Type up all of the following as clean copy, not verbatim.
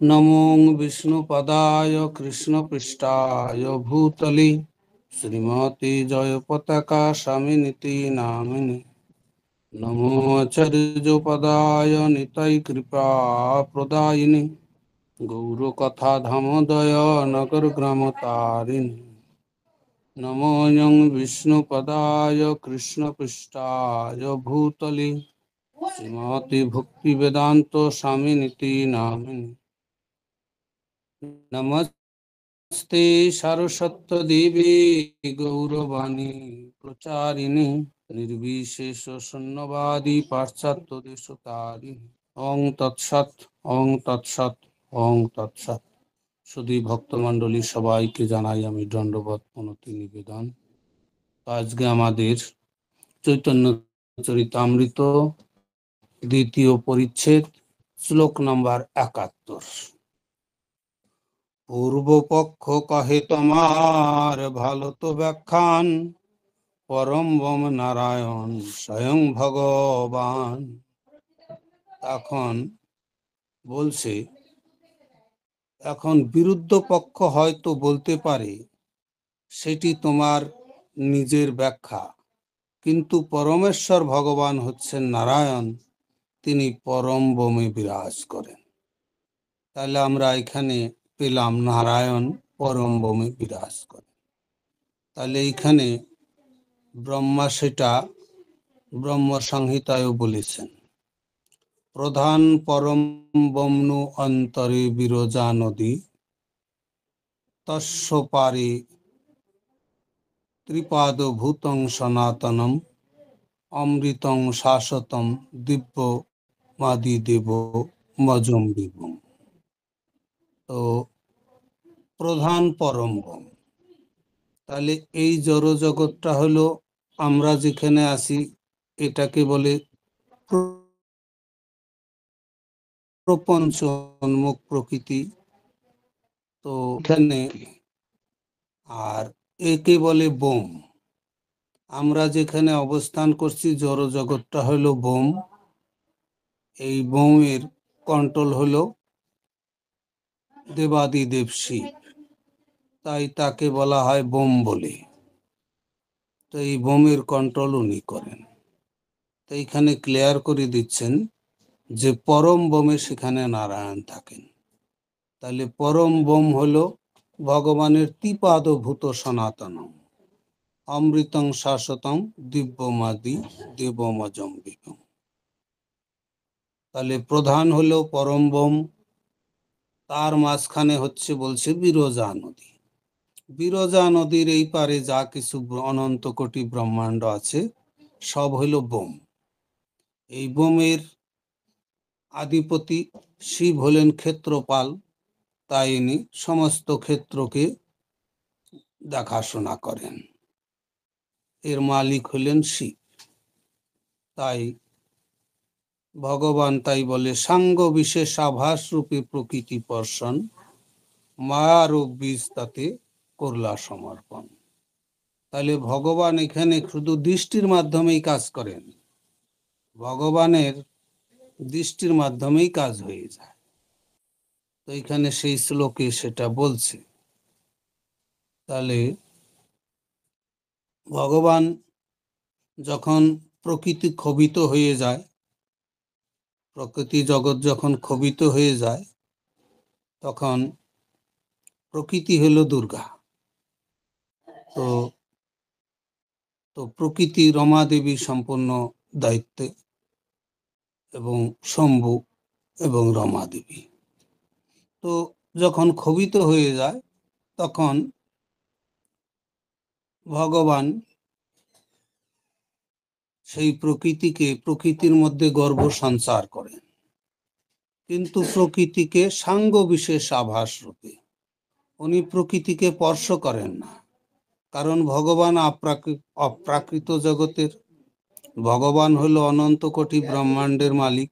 नमो विष्णुपदाय कृष्णपृष्ठाय भूतले श्रीमती जयपताका स्वामिनिति नामिने। नमो आचार्यपदाय निताय कृपा प्रदायिने गौरकथाधामोदय नगरग्रामतारिणे। नमो विष्णुपदाय कृष्णपृष्ठाय भूतले श्रीमती भक्तिवेदांत स्वामिनिति नामिने। नमस्ते सरस्वती गौरवाणी प्रचारिणे निर्विशेष शून्यवादी पाश्चात्य देशतारिणे। ओं तत्सत ओं तत्सत ओं तत्सत। শুধু ভক্তমণ্ডলী সবাইকে জানাই আমি দণ্ডবত প্রণতি নিবেদন। আজকে আমাদের চৈতন্য চরিতামৃত দ্বিতীয় পরিচ্ছেদ শ্লোক নাম্বার ৭১। পূর্বপক্ষ কহে তোমার ভালো তো ব্যাখ্যান, পরম ব্রহ্ম নারায়ণ স্বয়ং ভগবান। এখন বলছে, এখন বিরুদ্ধ পক্ষ হয়তো বলতে পারে সেটি তোমার নিজের ব্যাখ্যা, কিন্তু পরমেশ্বর ভগবান হচ্ছেন নারায়ণ, তিনি পরম ব্রহ্মে বিরাজ করেন। তাহলে আমরা এখানে পেলাম নারায়ণ পরম ব্রহ্মে বিরাজ করেন। তাহলে এইখানে ব্রহ্মা সেটা ব্রহ্ম সংহিতায়ও বলেছেন, প্রধান পরম ব্রহ্ম অন্তরে বিরজা নদী, তস্য পারে ত্রিপাদ ভূতং সনাতনম অমৃতং শাশ্বতম দিব্য মাদি দেব মজম বিভম। তো প্রধান পরম ব্রহ্ম, তাহলে এই জড় জগৎটা হলো আমরা যেখানে আছি এটাকে বলে প্রপঞ্চ উন্মুখ প্রকৃতি। তো এখানে আর একে বলে বোম। আমরা যেখানে অবস্থান করছি জড় জগৎটা হলো বোম। এই বোমের কন্ট্রোল হলো দেবাদিদেব শিব, তাই তাকে বলা হয় বোম বলে। তো এই বোমের কন্ট্রোল উনি করেন। তো এইখানে ক্লিয়ার করে দিচ্ছেন যে পরম বোমে সেখানে নারায়ণ থাকেন। তাহলে পরম বোম হলো ভগবানের ত্রিপাদভূত সনাতন অমৃতং শাশ্বতং দিব্যমাদি দেবমজম বিভম। তাহলে প্রধান হলো পরম বোম, তার মাঝখানে হচ্ছে বলছে বিরজা নদী। বিরজা নদীর এই পারে যা কিছু অনন্ত কোটি ব্রহ্মাণ্ড আছে সব হলো বোম। এই বোমের আধিপতি শিব হলেন ক্ষেত্রপাল, তাই ইনি সমস্ত ক্ষেত্রকে দেখাশোনা করেন। এর মালিক হলেন শিব। তাই ভগবান তাই বলে সাঙ্গ বিশেষ আভাস রূপে প্রকৃতি পর্ষণ, মায়ারূপ বীজ তাতে করলা সমর্পণ। তাহলে ভগবান এখানে শুধু দৃষ্টির মাধ্যমেই কাজ করেন, ভগবানের দৃষ্টির মাধ্যমেই কাজ হয়ে যায়। তো এখানে সেই শ্লোকে সেটা বলছে। তাহলে ভগবান যখন প্রকৃতি ক্ষোভিত হয়ে যায়, প্রকৃতি জগৎ যখন ক্ষোভিত হয়ে যায়, তখন প্রকৃতি হলো দুর্গা। তো তো প্রকৃতি রমা দেবী সম্পূর্ণ দায়িত্বে, এবং শম্ভু এবং রমা দেবী। তো যখন ক্ষোভিত হয়ে যায় তখন ভগবান সেই প্রকৃতিকে প্রকৃতির মধ্যে গর্ভ সঞ্চার করেন, কিন্তু প্রকৃতিকে সাঙ্গ বিশেষ আভাস রূপে। উনি প্রকৃতিকে স্পর্শ করেন না, কারণ ভগবান অপ্রাকৃত জগতের, ভগবান হলো অনন্ত কোটি ব্রহ্মাণ্ডের মালিক,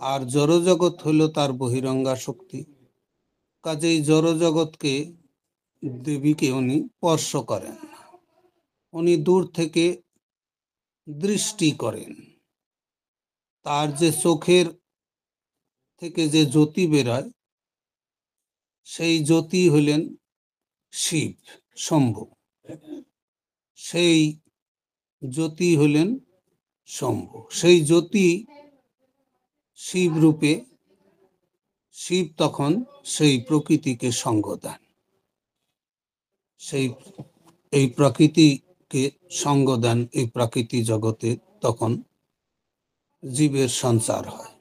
আর জড়জগৎ হলো তার বহিরঙ্গা শক্তি। কাজেই জড়জগৎকে দেবীকে উনি স্পর্শ করেন না, উনি দূর থেকে দৃষ্টি করেন। তার যে চোখের থেকে যে জ্যোতি বেরোয় সেই জ্যোতি হলেন শিব, শম্ভু। সেই জ্যোতি হলেন শম্ভু। সেই জ্যোতি শিব রূপে, শিব তখন সেই প্রকৃতিকে সঙ্গ দেন। এই প্রকৃতিকে সঙ্গ দেন, এই প্রকৃতি জগতে তখন জীবের সঞ্চার হয়।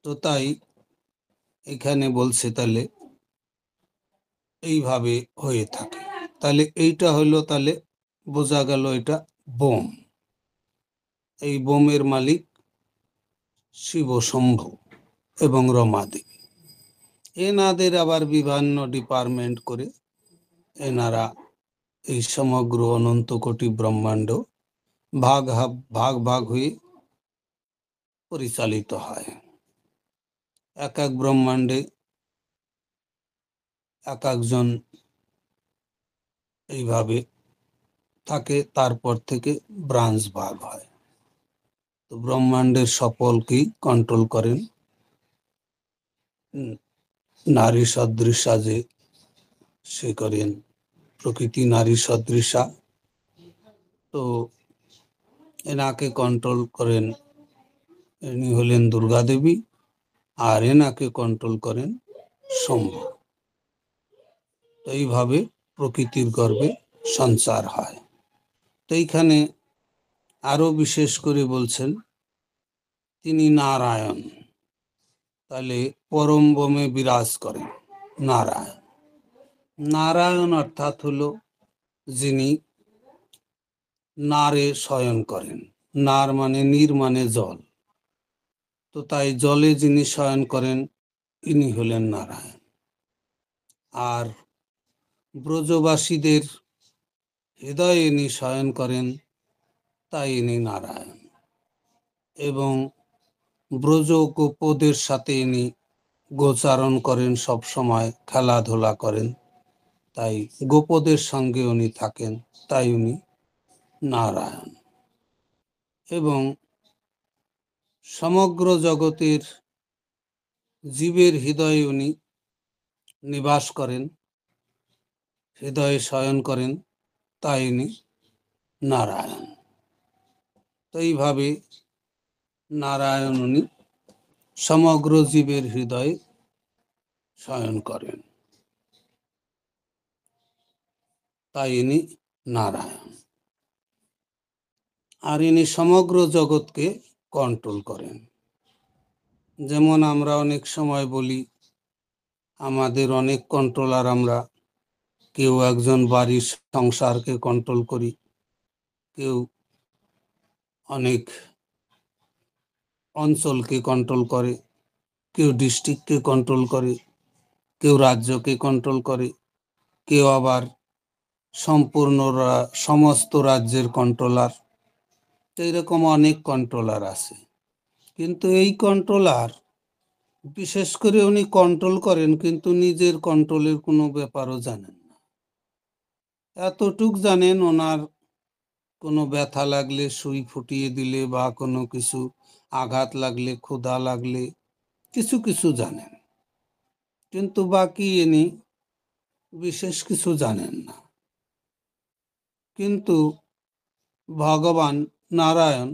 তো তাই এখানে বলছে তাহলে এইভাবে হয়ে থাকে। তাহলে এইটা হলো, তাহলে বোঝা গেল এটা বোম। এই বোমের মালিক শিব শম্ভু এবং রমা দেবী। এনাদের আবার বিভিন্ন ডিপার্টমেন্ট করে এনারা এই সমগ্র অনন্ত কোটি ব্রহ্মাণ্ড ভাগ ভাগ হয়ে পরিচালিত হয়। এক এক ব্রহ্মাণ্ডে এক একজন এইভাবে থাকে, তারপর থেকে ব্রাঞ্চ ভাগ হয়। তো ব্রহ্মাণ্ডের সকলকেই কন্ট্রোল করেন নারী সদৃশা, যে সে করেন প্রকৃতি নারী সদৃশা। তো এনাকে কন্ট্রোল করেন, ইনি হলেন দুর্গা দেবী, আর এনাকে কন্ট্রোল করেন শম্ভু। এইভাবে প্রকৃতির গর্ভে সঞ্চার হয়। তো এইখানে আরো বিশেষ করে বলছেন তিনি নারায়ণ। তাহলে পরম বোমে বিরাজ করেন নারায়ণ। নারায়ণ অর্থাৎ হলো যিনি নারে শয়ন করেন। নার মানে নীর মানে জল। তো তাই জলে যিনি শয়ন করেন ইনি হলেন নারায়ণ। আর ব্রজবাসীদের হৃদয়ে ইনি শয়ন করেন, তাই ইনি নারায়ণ। এবং ব্রজ গোপদের সাথে ইনি গোচারণ করেন, সব সময় খেলাধুলা করেন, তাই গোপদের সঙ্গে উনি থাকেন, তাই উনি নারায়ণ। এবং সমগ্র জগতের জীবের হৃদয়ে উনি নিবাস করেন, হৃদয়ে শয়ন করেন, তাই উনি নারায়ণ। তো এইভাবে নারায়ণ উনি সমগ্র জীবের হৃদয়ে শয়ন করেন, তাই ইনি নারায়ণ। আর ইনি সমগ্র জগৎকে কন্ট্রোল করেন। যেমন আমরা অনেক সময় বলি আমাদের অনেক কন্ট্রোলার, আমরা কেউ একজন বাড়ির সংসারকে কন্ট্রোল করি, কেউ অনেক অঞ্চলকে কন্ট্রোল করে, কেউ ডিস্ট্রিক্টকে কন্ট্রোল করে, কেউ রাজ্যকে কন্ট্রোল করে, কেউ আবার সম্পূর্ণ সমস্ত রাজ্যের কন্ট্রোলার। এইরকম অনেক কন্ট্রোলার আছে। কিন্তু এই কন্ট্রোলার বিশেষ করে উনি কন্ট্রোল করেন, কিন্তু নিজের কন্ট্রোলের কোনো ব্যাপারও জানেন না। এতটুক জানেন ওনার কোনো ব্যথা লাগলে, সুই ফুটিয়ে দিলে, বা কোনো কিছু আঘাত লাগলে, ক্ষুধা লাগলে কিছু কিছু জানেন, কিন্তু বাকি ইনি বিশেষ কিছু জানেন না। কিন্তু ভগবান নারায়ণ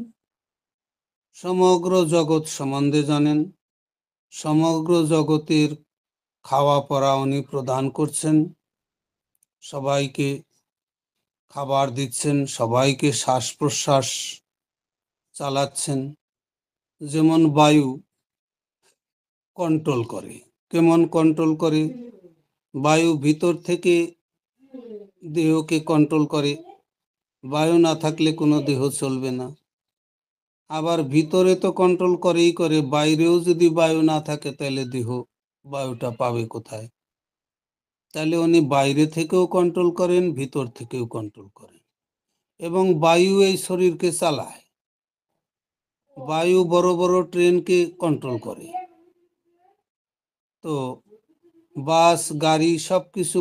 সমগ্র জগৎ সম্বন্ধে জানেন, সমগ্র জগতের খাওয়া পরা উনি প্রদান করছেন, সবাইকে খাবার দিচ্ছেন, সবাইকে শ্বাস প্রশ্বাস চালাচ্ছেন। যেমন বায়ু কন্ট্রোল করে, কেমন কন্ট্রোল করে? বায়ু ভিতর থেকে দেহকে কন্ট্রোল করে, বায়ু না থাকলে কোনো দেহ চলবে না। আবার ভিতরে তো কন্ট্রোল করেই করে, বাইরেও যদি বায়ু না থাকে তাহলে দেহ বায়ুটা পাবে কোথায়? তাহলে উনি বাইরে থেকেও কন্ট্রোল করেন, ভিতর থেকেও কন্ট্রোল করেন। এবং বায়ু এই শরীরকে চালায়। বায়ু বড় বড় ট্রেনকে কন্ট্রোল করে। তো বাস গাড়ি সবকিছু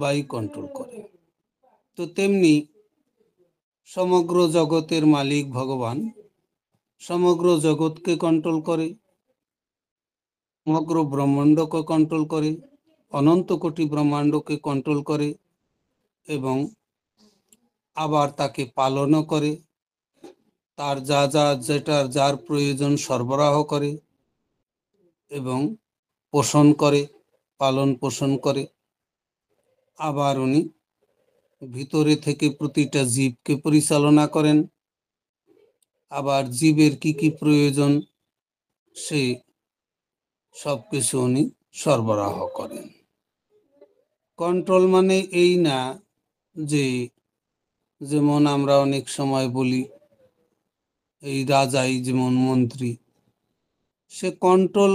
বায়ু কন্ট্রোল করে। তো তেমনি সমগ্র জগতের মালিক ভগবান সমগ্র জগৎকে কন্ট্রোল করে। সমগ্র ব্রহ্মাণ্ডকে কন্ট্রোল করে, অনন্ত কোটি ব্রহ্মাণ্ডকে কন্ট্রোল করে এবং আবার তাকে পালনও করে, তার যার প্রয়োজন সরবরাহ করে এবং পোষণ করে, পালন পোষণ করে। আবার উনি ভিতরে থেকে প্রতিটা জীবকে পরিচালনা করেন। আবার জীবের কি কি প্রয়োজন সে সবকিছু উনি সরবরাহ করেন। কন্ট্রোল মানে এই না যে, যেমন আমরা অনেক সময় বলি এই রাজাই যেমন মন্ত্রী, সে কন্ট্রোল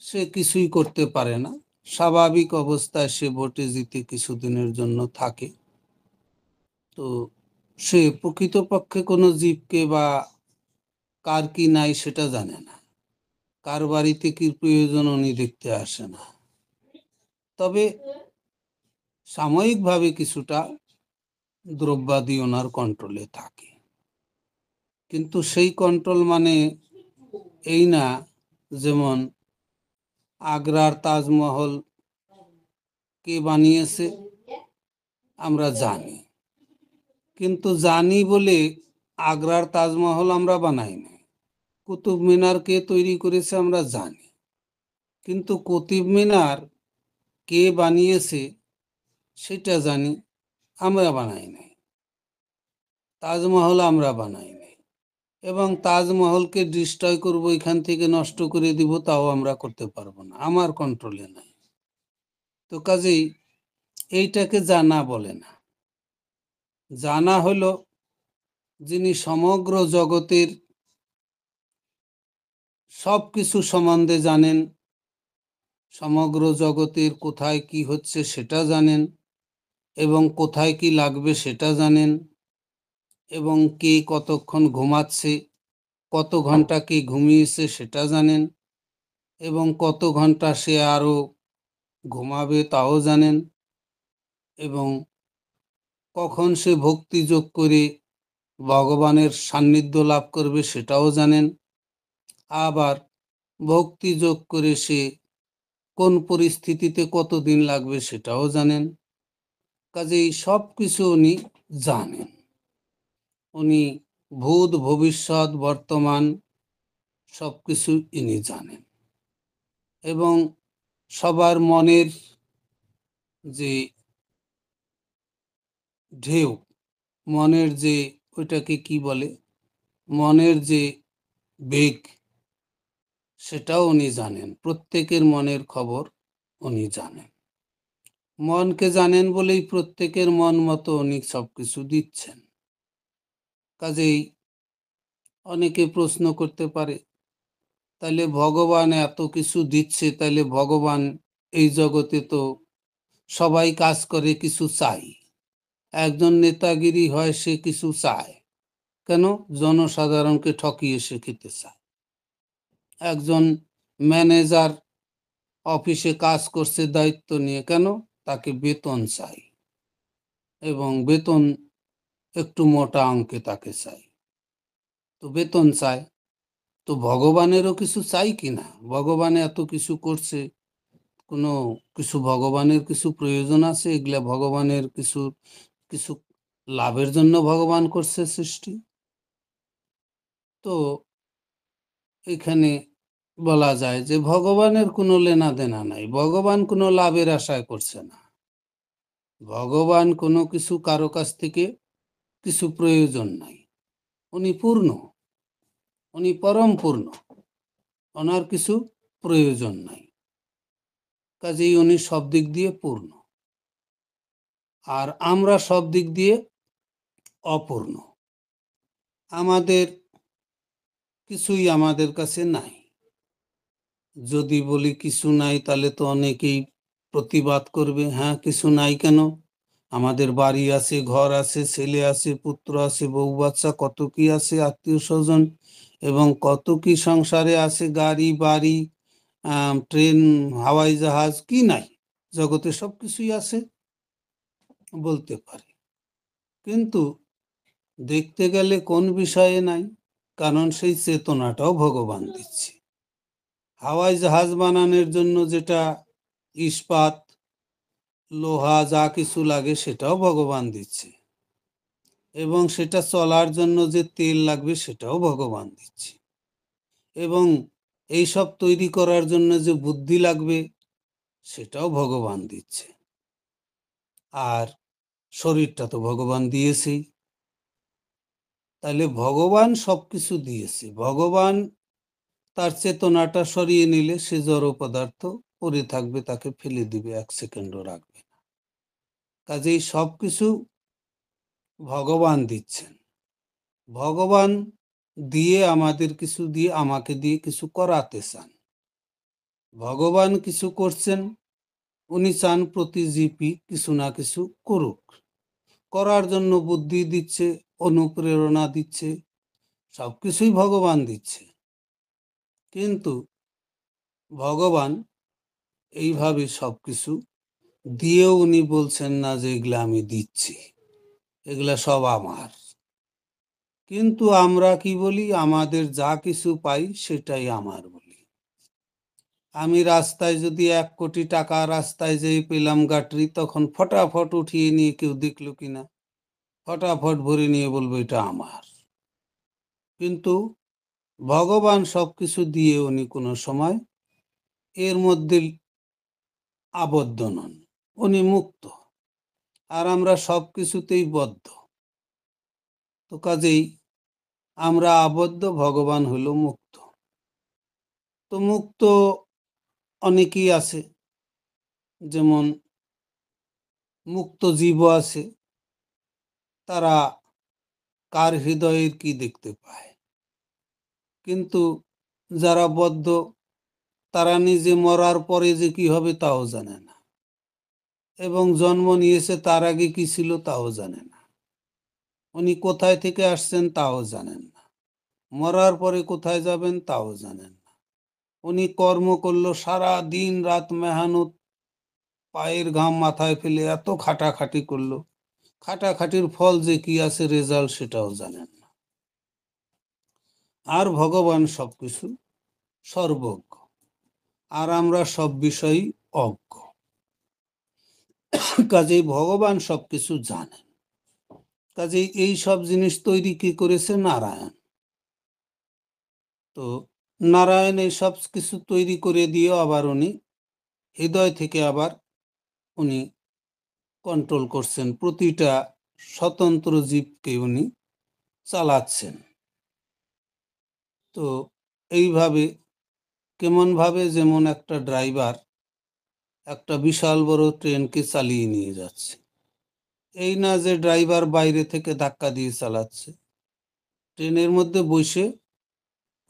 সে কিছুই করতে পারে না। স্বাভাবিক অবস্থায় সে ভোটে জিতে কিছুদিনের জন্য থাকে, তো সে প্রকৃতপক্ষে কোনো জীবকে বা কার কি নাই সেটা জানে না, কার বাড়িতে কি প্রয়োজন উনি দেখতে আসে না। তবে সাময়িকভাবে কিছুটা দ্রব্যাদি ওনার কন্ট্রোলে থাকে, কিন্তু সেই কন্ট্রোল মানে এই না, যেমন আগ্রার তাজমহল কে বানিয়েছে আমরা জানি, কিন্তু জানি বলে আগ্রার তাজমহল আমরা বানাই না। কুতুব মিনার কে তৈরি করেছে আমরা জানি, কিন্তু কুতুব মিনার কে বানিয়েছে সেটা জানি, আমরা বানাই নাই। তাজমহল আমরা বানাই নাই, এবং তাজমহলকে ডিস্ট্রয় করব, এখান থেকে নষ্ট করে দিব, তাও আমরা করতে পারবো না, আমার কন্ট্রোলে নাই। তো কাজেই এইটাকে জানা বলে না। জানা হলো যিনি সমগ্র জগতের সব কিছু সম্বন্ধে জানেন, সমগ্র জগতের কোথায় কি হচ্ছে সেটা জানেন, এবং কোথায় কি লাগবে সেটা জানেন, এবং কে কতক্ষণ ঘুমাচ্ছে, কত ঘন্টা কে ঘুমিয়েছে সেটা জানেন, এবং কত ঘন্টা সে আরো ঘুমাবে তাও জানেন, এবং কখন সে ভক্তি যোগ করে ভগবানের সান্নিধ্য লাভ করবে সেটাও জানেন। আবার ভক্তি যোগ করে সে কোন পরিস্থিতিতে কতদিন লাগবে সেটাও জানেন। কাজেই সব কিছু উনি জানেন। উনি ভূত ভবিষ্যৎ বর্তমান সব কিছু ইনি জানেন, এবং সবার মনের যে ঢেউ, মনের যে ওইটাকে কি বলে, মনের যে বেগ, সেটাও উনি জানেন। প্রত্যেকের মনের খবর উনি জানেন। মনকে জানেন বলেই প্রত্যেকের মন মতো উনি সবকিছু দিচ্ছেন। কাজেই অনেকে প্রশ্ন করতে পারে, তাহলে ভগবান এত কিছু দিচ্ছে, তাহলে ভগবান এই জগতে তো সবাই কাজ করে কিছু চাই, একজন নেতাগিরি হয় সে কিছু চায় কেন? জনসাধারণকে ঠকিয়ে সে খেতে চায়। একজন ম্যানেজার অফিসে কাজ করছে দায়িত্ব নিয়ে, কেন? তাকে বেতন চাই, এবং বেতন একটু মোটা অঙ্কে তাকে চাই, তো বেতন চায়। তো ভগবানেরও কিছু চাই কিনা? ভগবান এত কিছু করছে, কোনো কিছু ভগবানের কিছু প্রয়োজন আছে? এগুলা ভগবানের কিছু কিছু লাভের জন্য ভগবান করছে সৃষ্টি। তো এখানে বলা যায় যে ভগবানের কোনো লেনা দেনা নাই, ভগবান কোনো লাভের আশায় করছে না, ভগবান কোনো কিছু কারো কাছ থেকে কিছু প্রয়োজন নাই। উনি পূর্ণ, উনি পরম পূর্ণ, ওনার কিছু প্রয়োজন নাই। কাজেই উনি সব দিক দিয়ে পূর্ণ, আর আমরা সব দিক দিয়ে অপূর্ণ। আমাদের কিছুই আমাদের কাছে নাই। যদি বলি কিছু নাই, তাহলে তো অনেকেই প্রতিবাদ করবে, হ্যাঁ কিছু নাই কেন? আমাদের বাড়ি আছে, ঘর আছে, ছেলে আছে, পুত্র আছে, বউ বাচ্চা, কত কি আছে, আত্মীয় স্বজন, এবং কত কি সংসারে আছে, গাড়ি বাড়ি, ট্রেন, হাওয়াই জাহাজ, কি নাই? জগতে সব কিছুই আছে বলতে পারে, কিন্তু দেখতে গেলে কোন বিষয়ে নাই? কারণ সেই চেতনাটাও ভগবান দিচ্ছে। হাওয়াই জাহাজ বানানোর জন্য যেটা ইস্পাত, লোহা যা কিছু লাগে সেটাও ভগবান দিচ্ছে, এবং সেটা চলার জন্য যে তেল লাগবে সেটাও ভগবান দিচ্ছে, এবং এইসব তৈরি করার জন্য যে বুদ্ধি লাগবে সেটাও ভগবান দিচ্ছে। আর শরীরটা তো ভগবান দিয়েছেই। তাহলে ভগবান সবকিছু দিয়েছে। ভগবান তার চেতনাটা সরিয়ে নিলে সে জড় পদার্থ পড়ে থাকবে, তাকে ফেলে দিবে, এক সেকেন্ডও রাখবে না। কাজেই সবকিছু ভগবান দিচ্ছেন। ভগবান দিয়ে আমাদের কিছু দিয়ে, আমাকে দিয়ে কিছু করাতে চান। ভগবান কিছু করছেন, উনি চান প্রতি জীবই কিছু না কিছু করুক। করার জন্য বুদ্ধি দিচ্ছে, অনুপ্রেরণা দিচ্ছে, সবকিছুই ভগবান দিচ্ছে। কিন্তু ভগবান এইভাবে সবকিছু দিয়েও উনি বলছেন না যে এগুলা আমি দিচ্ছি, এগুলা সব আমার। কিন্তু আমরা কি বলি, আমাদের যা কিছু পাই সেটাই আমার বলি। আমি রাস্তায় যদি 1 কোটি টাকা রাস্তায় যেই পেলাম গাটরি, তখন ফটাফট উঠিয়ে নিয়ে, কেউ দেখলো কিনা, ফটাফট ভরে নিয়ে বলবো এটা আমার। কিন্তু ভগবান সবকিছু দিয়ে উনি কোনো সময় এর মধ্যে আবদ্ধ নন, উনি মুক্ত। আর আমরা সবকিছুতেই বদ্ধ। তো কাজেই আমরা আবদ্ধ, ভগবান হলো মুক্ত। তো মুক্ত অনেকেই আছে, যেমন মুক্ত জীব আছে, তারা কার হৃদয়ের কি দেখতে পায়। কিন্তু যারা বদ্ধ, তারা নিজে মরার পরে যে কি হবে তাও জানে না, এবং জন্ম নিয়েছে তার আগে কি ছিল তাও জানে না, উনি কোথায় থেকে আসছেন তাও জানেন না, মরার পরে কোথায় যাবেন তাও জানেন না। উনি কর্ম করলো, সারা দিন রাত মেহনত, পায়ের ঘাম মাথায় ফেলে এত খাটাখাটি করলো, খাটাখাটির ফল যে কি আছে, রেজাল্ট, সেটাও জানেন না। আর ভগবান সবকিছু সর্বজ্ঞ, আর আমরা সব বিষয়ই অজ্ঞ। কাজেই ভগবান সবকিছু জানেন। কাজেই এই সব জিনিস তৈরি কি করেছে? নারায়ণ। তো নারায়ণ এই সব কিছু তৈরি করে দিয়েও আবার উনি হৃদয় থেকে আবার উনি কন্ট্রোল করছেন, প্রতিটা স্বতন্ত্র জীবকে উনি চালাচ্ছেন। তো এইভাবে, কেমন ভাবে, যেমন একটা ড্রাইভার একটা বিশাল বড় ট্রেনকে চালিয়ে নিয়ে যাচ্ছে, এই না যে ড্রাইভার বাইরে থেকে ধাক্কা দিয়ে চালাচ্ছে, ট্রেনের মধ্যে বসে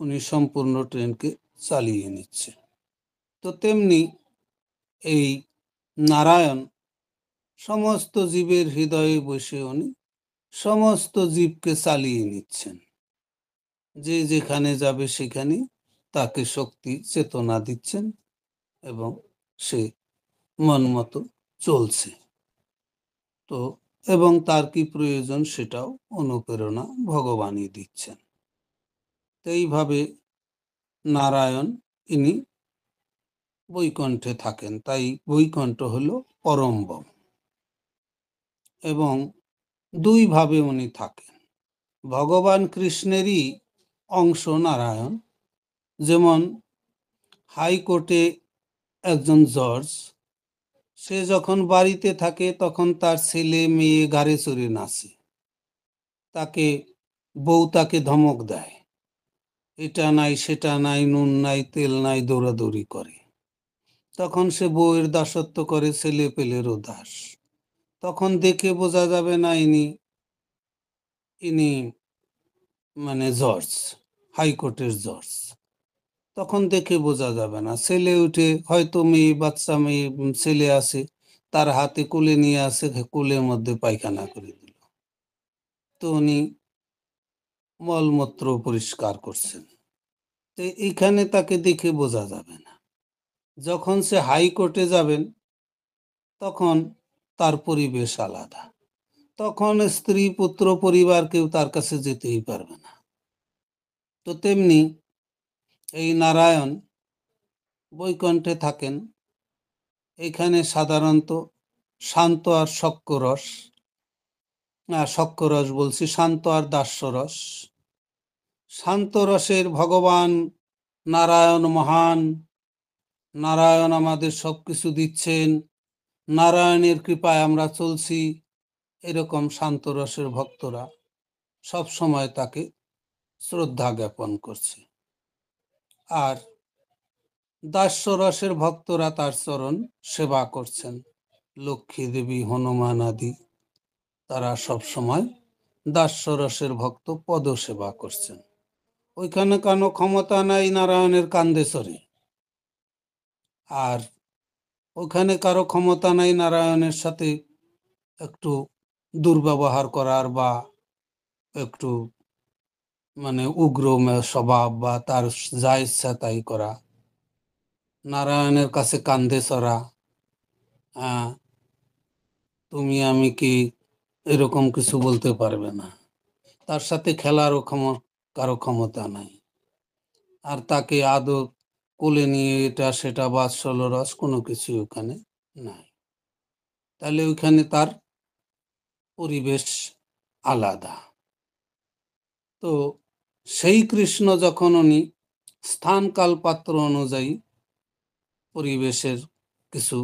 উনি সম্পূর্ণ ট্রেনকে চালিয়ে নিচ্ছে। তো তেমনি এই নারায়ণ সমস্ত জীবের হৃদয়ে বসে উনি সমস্ত জীবকে চালিয়ে নিচ্ছেন। যে যেখানে যাবে সেখানে তাকে শক্তি, চেতনা দিচ্ছেন, এবং সে মন মতো চলছে। তো এবং তার কি প্রয়োজন সেটাও অনুপ্রেরণা ভগবানই দিচ্ছেন। তো এইভাবে নারায়ণ ইনি বৈকুণ্ঠে থাকেন, তাই বৈকুণ্ঠ হলো পরমবম, এবং দুইভাবে উনি থাকেন। ভগবান কৃষ্ণেরই অংশ নারায়ণ। যেমন হাইকোর্টে একজন জজ, সে যখন বাড়িতে থাকে তখন তার ছেলে মেয়ে ঘাড়ে চড়ে নাচে, তাকে বউ তাকে ধমক দেয়, এটা নাই সেটা নাই, নুন নাই তেল নাই, দৌড়াদৌড়ি করে। তখন সে বউয়ের দাসত্ব করে, ছেলে পেলেরও দাস। তখন দেখে বোঝা যাবে না ইনি ইনি মানে জজ, হাইকোর্টের জজ। তখন দেখে বোঝা যাবে না। ছেলে উঠে, হয়তো মেয়ে, বাচ্চা মেয়ে, ছেলে আছে, তার হাতে কোলে নিয়ে আসে, কোলের মধ্যে পায়খানা করে দিল, তো উনি মলমূত্র পরিষ্কার করছেন। তো এইখানে তাকে দেখে বোঝা যাবে না। যখন সে হাইকোর্টে যাবেন তখন তার পরিবেশ আলাদা, তখন স্ত্রী পুত্র পরিবার কেউ তার কাছে যেতেই পারবে না। তো তেমনি এই নারায়ণ বৈকুণ্ঠে থাকেন। এখানে সাধারণত শান্ত আর শক্করস, শক্করস বলছি, শান্ত আর দাস্যরস। শান্ত রসের ভগবান নারায়ণ মহান, নারায়ণ আমাদের সবকিছু দিচ্ছেন, নারায়ণের কৃপায় আমরা চলছি, এরকম শান্ত রসের ভক্তরা সব সময় তাকে শ্রদ্ধা জ্ঞাপন করছে। আর দাস্যরসের ভক্তরা তার চরণ সেবা করছেন। লক্ষ্মী দেবী, হনুমান আদি তারা সব সময় দাস্যরসের ভক্ত পদ সেবা করছেন। ওইখানে কোনো ক্ষমতা নাই নারায়ণের কান্দে চড়ে, আর ওখানে কারো ক্ষমতা নাই নারায়ণের সাথে একটু দুর্ব্যবহার করার বা একটু উগ্র স্বভাব বা তার যা ইচ্ছা তাই করা, নারায়ণের কাছে কান্দে চড়া, তুমি আমি কি, এরকম কিছু বলতে পারবে না। তার সাথে খেলারও কারো ক্ষমতা নাই। আর তাকে আদর কোলে নিয়ে এটা সেটা বাৎসল্য রস কোনো কিছু ওখানে নাই। তাহলে ওইখানে তার পরিবেশ আলাদা। তো সেই কৃষ্ণ যখন উনি স্থান কাল পাত্র অনুযায়ী পরিবেশের কিছু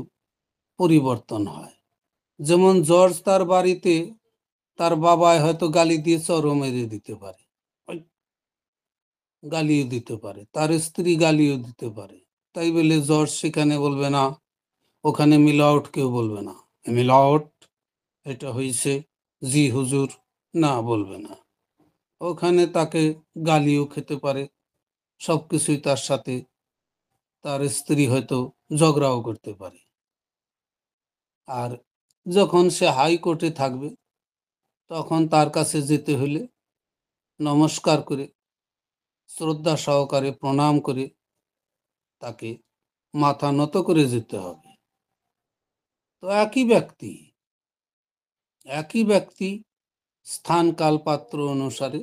পরিবর্তন হয়। যেমন জর্জ তার বাড়িতে তার বাবায় হয়তো গালি দিয়ে চরও মেরে দিতে পারে, গালিও দিতে পারে, তার স্ত্রী গালিও দিতে পারে। তাই বলে জর্জ সেখানে বলবে না, ওখানে মিলাউট কেউ বলবে না, মিলাউট এটা হয়েছে, জি হুজুর, না বলবে না। ওখানে তাকে গালিও খেতে পারে, সবকিছুই তার সাথে তার স্ত্রী হয়তো ঝগড়াও করতে পারে। আর যখন সে হাইকোর্টে থাকবে তখন তার কাছে যেতে হলে নমস্কার করে, শ্রদ্ধা সহকারে প্রণাম করে তাকে মাথা নত করে যেতে হবে। তো একই ব্যক্তি স্থান কাল পাত্র অনুসারে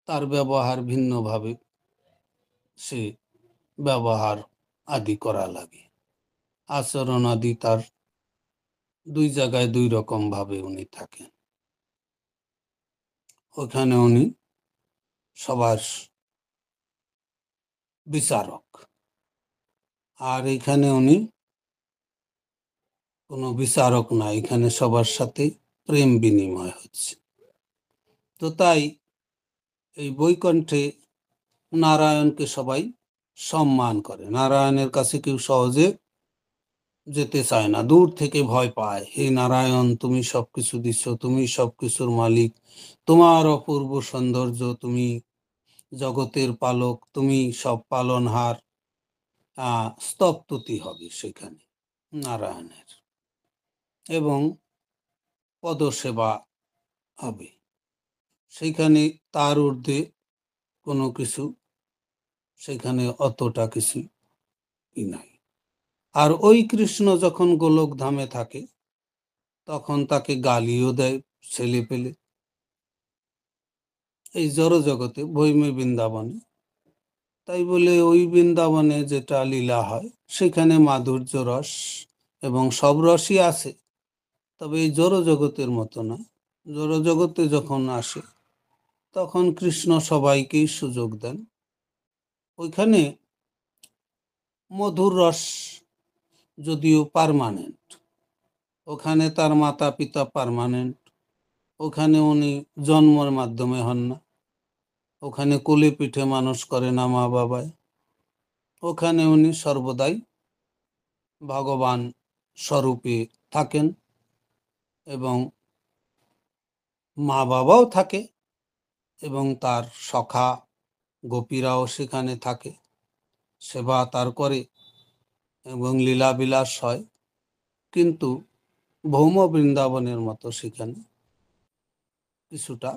তার ব্যবহার ভিন্নভাবে সে ব্যবহার আদি করা লাগে। আচরণ আদি তার দুই জায়গায় দুই রকম ভাবে উনি থাকেন। ওখানে উনি সবার বিচারক, আর এখানে উনি কোনো বিচারক না, এখানে সবার সাথে প্রেম বিনিময় হচ্ছে। তো তাই এই বৈকুণ্ঠে নারায়ণকে সবাই সম্মান করে। নারায়ণের কাছে কেউ সহজে যেতে চায় না, দূর থেকে ভয় পায়। হে নারায়ণ, তুমি সবকিছু দিচ্ছ, তুমি সবকিছুর মালিক, তোমার অপূর্ব সৌন্দর্য, তুমি জগতের পালক, তুমি সব পালনহার, স্তবতুতি হবে সেখানে নারায়ণের, এবং পদসেবা হবে। সেখানে তার ঊর্ধ্বে কোনো কিছু সেখানে অতটা কিছু নাই। আর ওই কৃষ্ণ যখন গোলক ধামে থাকে তখন তাকে গালিও দেয় ছেলে পেলে, এই জড় জগতে ভৈমী বৃন্দাবনে। তাই বলে ওই বৃন্দাবনে যেটা লীলা হয় সেখানে মাধুর্য রস এবং সব রসই আছে, তবে এই জড় জগতের মতো না। জড় জগতে যখন আসে তখন কৃষ্ণ সবাইকেই সুযোগ দেন। ওইখানে মধুর রস যদিও পার্মানেন্ট, ওখানে তার মাতা পিতা পার্মানেন্ট, ওখানে উনি জন্মের মাধ্যমে হন না, ওখানে কোলে পিঠে মানুষ করে না মা বাবায়, ওখানে উনি সর্বদাই ভগবান স্বরূপে থাকেন, এবং মা বাবাও থাকে, এবং তার সখা গোপীরাও সেখানে থাকে, সেবা তার করে, এবং লীলাবিলাস হয়। কিন্তু ভৌম বৃন্দাবনের মতো সেখানে কিছুটা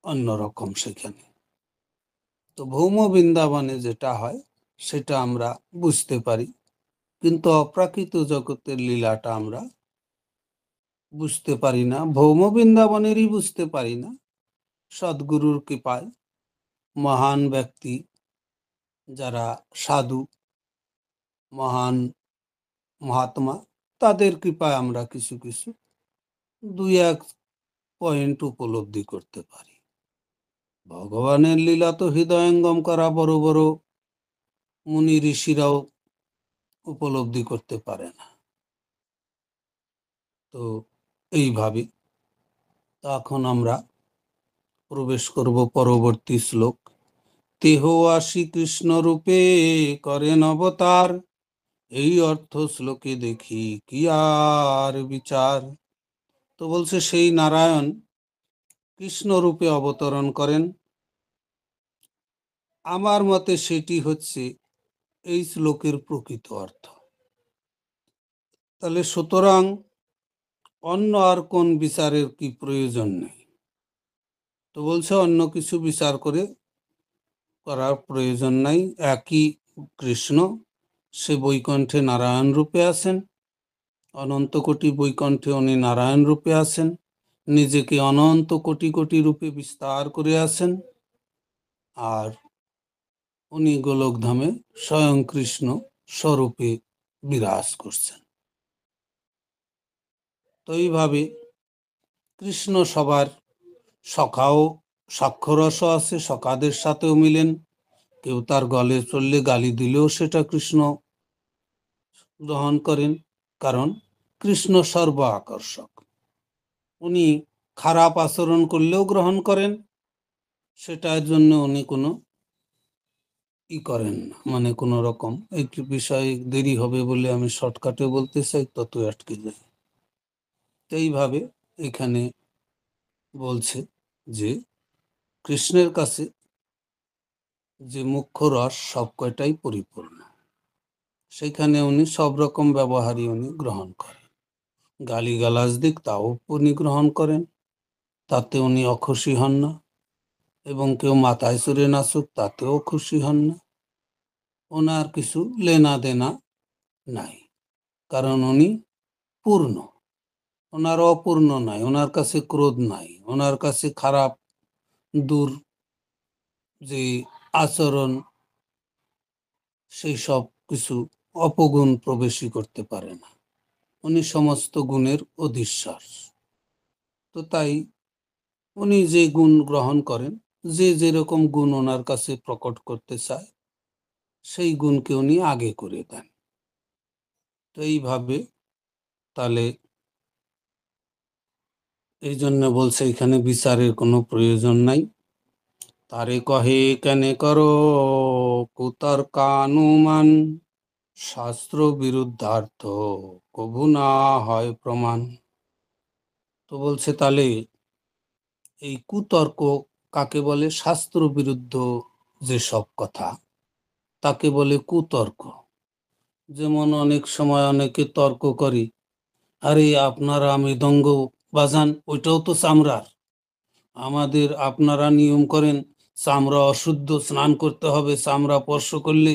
অন্যরকম সেখানে। তো ভৌম বৃন্দাবনে যেটা হয় সেটা আমরা বুঝতে পারি, কিন্তু অপ্রাকৃত জগতের লীলাটা আমরা বুঝতে পারি না, ভৌম বৃন্দাবনেরই বুঝতে পারি না। সদ্গুরুর কৃপায় মহান ব্যক্তি যারা সাধু মহান মহাত্মা, তাদের কৃপায় আমরা কিছু কিছু দুই এক পয়েন্ট উপলব্ধি করতে পারি। ভগবানের লীলা তো হৃদয়ঙ্গম করা বড় বড় মুনি ঋষিরাও উপলব্ধি করতে পারে না। তো এইভাবে এখন আমরা প্রবেশ করব পরবর্তী শ্লোক। তেহ আসি কৃষ্ণ রূপে করেন অবতার, এই অর্থ শ্লোকে দেখি কি আর বিচার। তো বলছে সেই নারায়ণ কৃষ্ণ রূপে অবতরণ করেন। আমার মতে সেটি হচ্ছে এই শ্লোকের প্রকৃত অর্থ। তাহলে সুতরাং অন্য আর কোন বিচারের কি প্রয়োজন নেই। তো বলছে অন্য কিছু বিচার করার প্রয়োজন নাই। একই কৃষ্ণ, সে বৈকুণ্ঠে নারায়ণ রূপে আছেন, অনন্ত কোটি বৈকুণ্ঠে উনি নারায়ণ রূপে আছেন, নিজেকে অনন্ত কোটি কোটি রূপে বিস্তার করে আছেন, আর উনি গোলকধামে স্বয়ং কৃষ্ণ স্বরূপে বিরাজ করছেন। তো এইভাবে কৃষ্ণ সবার সখাও সাক্ষরসও আছে, সখাদের সাথেও মিলেন। কেউ তার গলে চললে গালি দিলেও সেটা কৃষ্ণ গ্রহণ করেন, কারণ কৃষ্ণ সর্ব আকর্ষক। উনি খারাপ আচরণ করলেও গ্রহণ করেন, সেটার জন্য উনি কোনো করেন না, মানে কোনো রকম এই বিষয়ে দেরি হবে বলে আমি শর্টকাটে বলতে চাই, তত আটকে যাই। এইভাবে এখানে বলছে যে কৃষ্ণের কাছে যে মুখ্য রস সব কয়টাই পরিপূর্ণ, সেখানে উনি সব রকম ব্যবহারই উনি গ্রহণ করেন। গালিগালাজ দিক তাও উনি গ্রহণ করেন, তাতে উনি অখুশি হন না, এবং কেউ মাথায় চড়ে নাচুক তাতেও খুশি হন না। ওনার কিছু লেনা দেনা নাই, কারণ উনি পূর্ণ। ওনার অপূর্ণ নাই, ওনার কাছে ক্রোধ নাই, ওনার কাছে খারাপ দূর যে আচরণ সেই সব কিছু অপগুণ প্রবেশই করতে পারে না। উনি সমস্ত গুণের অধীশ্বর। তো তাই উনি যে গুণ গ্রহণ করেন, যে যেরকম গুণ ওনার কাছে প্রকট করতে চায় সেই গুণকে উনি আগে করে দেন। তো এইভাবে তাহলে এই জন্য বলছে এখানে বিচারের কোনো প্রয়োজন নাই। তারে কহে কেনে করো কুতর্কানুমান, শাস্ত্র বিরুদ্ধার্থ কভু না হয় প্রমাণ। তো বলছে তাহলে এই কুতর্ক কাকে বলে? শাস্ত্র বিরুদ্ধ যেসব কথা তাকে বলে কুতর্ক। যেমন অনেক সময় অনেকে তর্ক করি, আরে আপনারা মৃদঙ্গ বাজান, ওইটাও তো চামড়ার। আমাদের আপনারা নিয়ম করেন চামড়া অশুদ্ধ, স্নান করতে হবে চামড়া স্পর্শ করলে,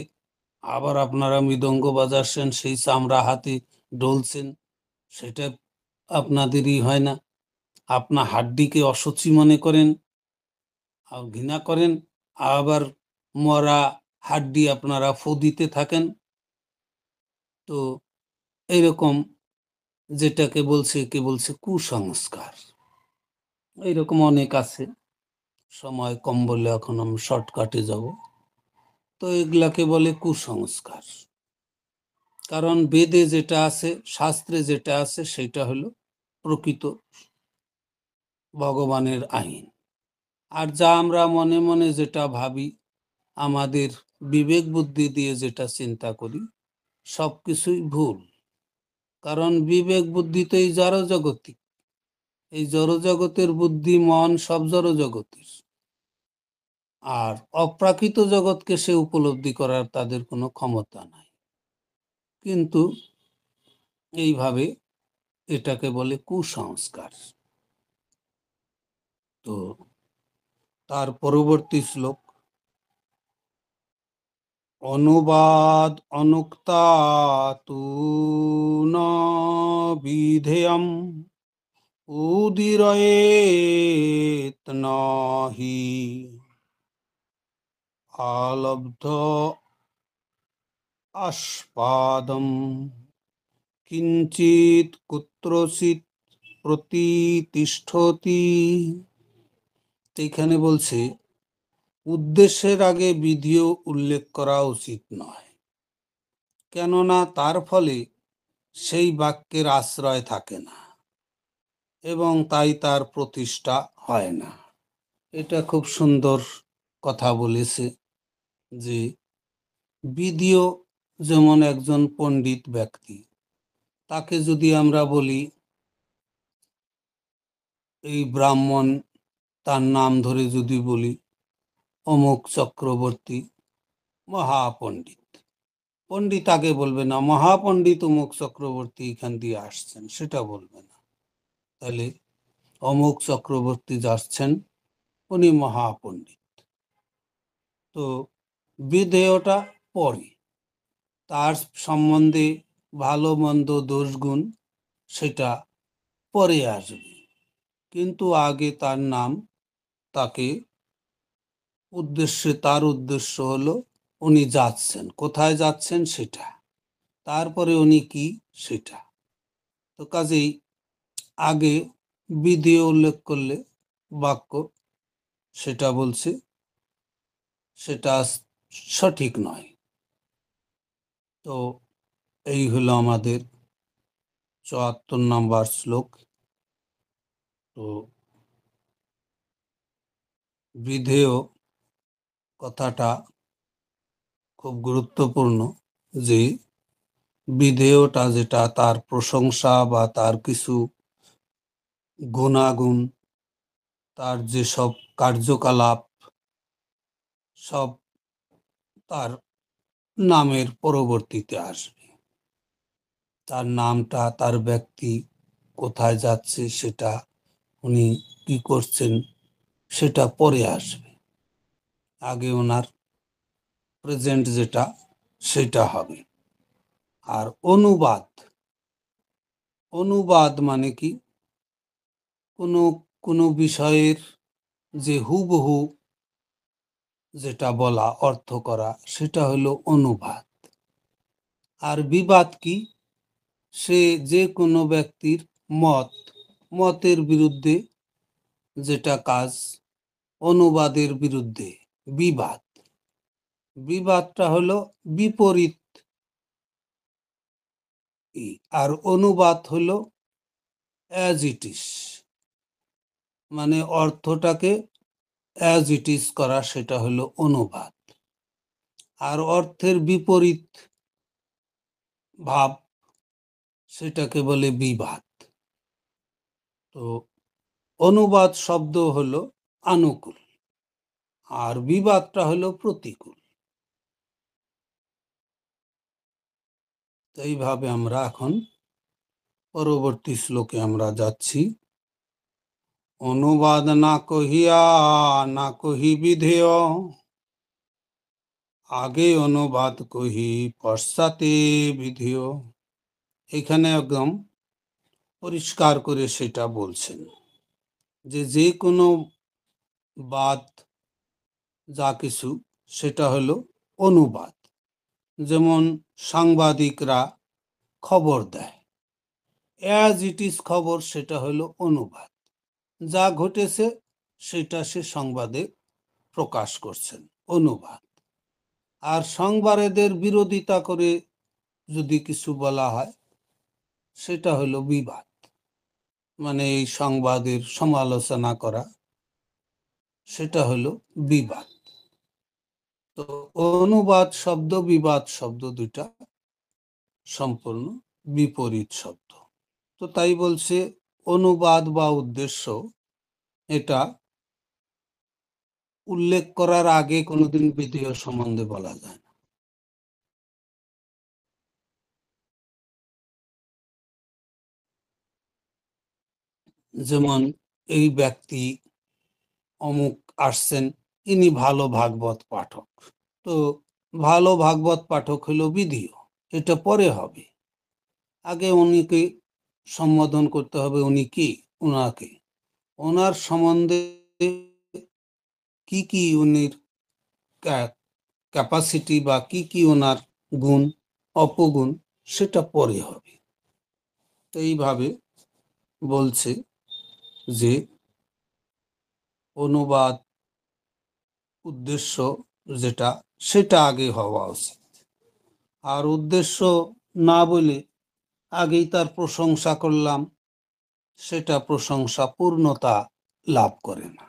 আবার আপনারা মৃদঙ্গ বাজাচ্ছেন, সেই চামড়া হাতে ডলছেন, সেটা আপনাদেরই হয় না। আপনার হাড্ডিকে অশুচি মনে করেন আর ঘৃণা করেন, আবার মরা হাড্ডি আপনারা ফু দিতে থাকেন। তো এইরকম যেটাকে বলছে, কে বলছে কুসংস্কার। এইরকম অনেক আছে, সময় কম বলে এখন আমি শর্টকাটে যাব। তো এগুলাকে বলে কুসংস্কার, কারণ বেদে যেটা আছে, শাস্ত্রে যেটা আছে, সেটা হলো প্রকৃত ভগবানের আইন। আর যা আমরা মনে মনে যেটা ভাবি, আমাদের বিবেক বুদ্ধি দিয়ে যেটা চিন্তা করি, সব কিছুই ভুল। কারণ বিবেক বুদ্ধিতেই জড়জগতি, এই জড়জগতের বুদ্ধি মন সব জড়জগতের, আর অপ্রাকৃত জগৎকে সে উপলব্ধি করার তাদের কোনো ক্ষমতা নাই। কিন্তু এইভাবে এটাকে বলে কুসংস্কার। তো তার পরবর্তী শ্লোক, অনুবাদ অনুক্তা তু ন বিধেয়ম উদিরয়েত নহি আলব্ধ আস্পাদম কিঞ্চিৎ কুত্রচিৎ প্রতিতিষ্ঠতি। এখানে বলছে উদ্দেশ্যের আগে বিধিও উল্লেখ করা উচিত নয়, কেননা তার ফলে সেই বাক্যের আশ্রয় থাকে না এবং তাই তার প্রতিষ্ঠা হয় না। এটা খুব সুন্দর কথা বলেছে যে বিধিও যেমন একজন পণ্ডিত ব্যক্তি, তাকে যদি আমরা বলি এই ব্রাহ্মণ, তার নাম ধরে যদি বলি অমুক চক্রবর্তী মহাপণ্ডিত, পণ্ডিত আগে বলবে না, মহাপণ্ডিত অমুক চক্রবর্তী এখান দিয়ে আসছেন, সেটা বলবে না। তাহলে অমুক চক্রবর্তী যাচ্ছেন, উনি মহাপণ্ডিত। তো বিধেয়টা পরে, তার সম্বন্ধে ভালো মন্দ দোষ গুণ সেটা পরে আসবে, কিন্তু আগে তার নাম, তাকে উদ্দেশ্যে, তার উদ্দেশ্য হলো উনি যাচ্ছেন, কোথায় যাচ্ছেন সেটা, তারপরে উনি কি সেটা। তো কাজেই আগে বিধি উল্লেখ করলে বাক্য সেটা বলছে সেটা সঠিক নয়। তো এই হলো আমাদের ৭৪ নম্বর শ্লোক। তো বিধেয় কথাটা খুব গুরুত্বপূর্ণ, যে বিধেয়টা যেটা তার প্রশংসা বা তার কিছু গুণাগুণ, তার যেসব কার্যকলাপ, সব তার নামের পরবর্তীতে আসবে। তার নামটা, তার ব্যক্তি কোথায় যাচ্ছে সেটা, উনি কি করছেন সেটা পরে আসবে, আগে ওনার প্রেজেন্ট যেটা সেটা হবে। আর অনুবাদ, অনুবাদ মানে কি, কোনো কোনো বিষয়ের যে হুবহু যেটা বলা, অর্থ করা, সেটা হলো অনুবাদ। আর বিবাদ কি, সে যে কোনো ব্যক্তির মতের বিরুদ্ধে যেটা কাজ, অনুবাদের বিরুদ্ধে বিবাদ। বিবাদটা হলো বিপরীত, আর অনুবাদ হলো অ্যাজ ইট ইজ, মানে অর্থটাকে অ্যাজ ইট ইজ করা, সেটা হলো অনুবাদ। আর অর্থের বিপরীত ভাব, সেটাকে বলে বিবাদ। তো অনুবাদ শব্দ হলো আনুকূল, আর বিবাদটা হলো প্রতিকূল। তো এইভাবে আমরা এখন পরবর্তী শ্লোকে আমরা যাচ্ছি। অনুবাদ না কহিয়া না কহি বিধেয়, আগে অনুবাদ কহি পশ্চাতে বিধেয়। এখানে একদম পরিষ্কার করে সেটা বলছেন যে যে কোনো বাদ, যা কিছু, সেটা হলো অনুবাদ। যেমন সাংবাদিকরা খবর দেয়, অ্যাজ ইট ইজ খবর, সেটা হলো অনুবাদ। যা ঘটেছে সেটা সে সংবাদে প্রকাশ করছেন, অনুবাদ। আর সংবাদের বিরোধিতা করে যদি কিছু বলা হয়, সেটা হলো বিবাদ, মানে এই সংবাদের সমালোচনা করা, সেটা হলো বিবাদ। তো অনুবাদ শব্দ, বিবাদ শব্দ, দুইটা সম্পূর্ণ বিপরীত শব্দ। তো তাই বলছে অনুবাদ বা উদ্দেশ্য, এটা উল্লেখ করার আগে কোনোদিন বিধেয় সম্বন্ধে বলা যায় না। যেমন এই ব্যক্তি অমুক আসছেন, ইনি ভালো ভাগবত পাঠক। তো ভালো ভাগবত পাঠক হলো বিধেয়, এটা পরে হবে। আগে উনিকে সম্বোধন করতে হবে, উনি কি, উনাকে, ওনার সম্বন্ধে কি কি উনির ক্যাপাসিটি বা কি ওনার গুণ অপগুণ সেটা পরে হবে। তো এইভাবে বলছে যে অনুবাদ উদ্দেশ্য যেটা সেটা আগে হওয়া উচিত, আর উদ্দেশ্য না বলে আগেই তার প্রশংসা করলাম, সেটা প্রশংসা পূর্ণতা লাভ করে না।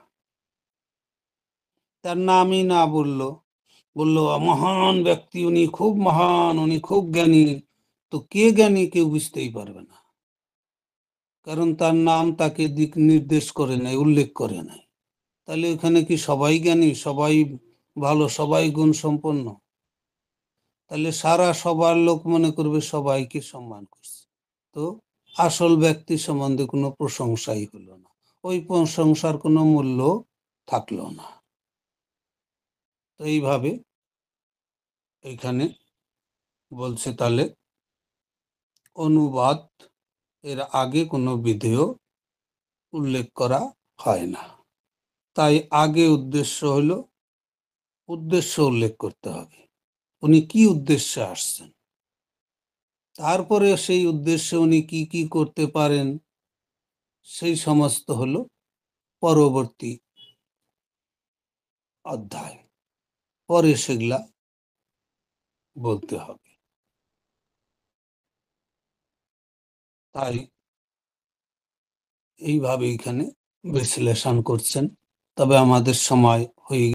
তার নামই না বললো মহান ব্যক্তি, উনি খুব মহান, উনি খুব জ্ঞানী, তো কে জ্ঞানী কেউ বুঝতেই পারবে না, কারণ তার নাম তাকে দিক নির্দেশ করে নাই, উল্লেখ করে নাই। তাহলে এখানে কি সবাই জ্ঞানী, সবাই ভালো, সবাই গুণ সম্পন্ন? তাহলে সারা সবার লোক মনে করবে সবাইকে সম্মান করছে, তো আসল ব্যক্তি সম্বন্ধে কোনো প্রশংসাই হলো না, ওই প্রশংসার কোনো মূল্য থাকলো না। তো এইভাবে এখানে বলছে তাহলে অনুবাদ এর আগে কোনো বিধেয় উল্লেখ করা হয় না, তাই আগে উদ্দেশ্য হলো, উদ্দেশ্য উল্লেখ করতে হবে, উনি কি উদ্দেশ্যে আসছেন, তারপরে সেই উদ্দেশ্যে উনি কি কি করতে পারেন সেই সমস্ত হলো পরবর্তী অধ্যায়, পরে সেগুলা বলতে হবে। তাই এইভাবে এখানে বিশ্লেষণ করছেন। তবে আমাদের সময় হয়ে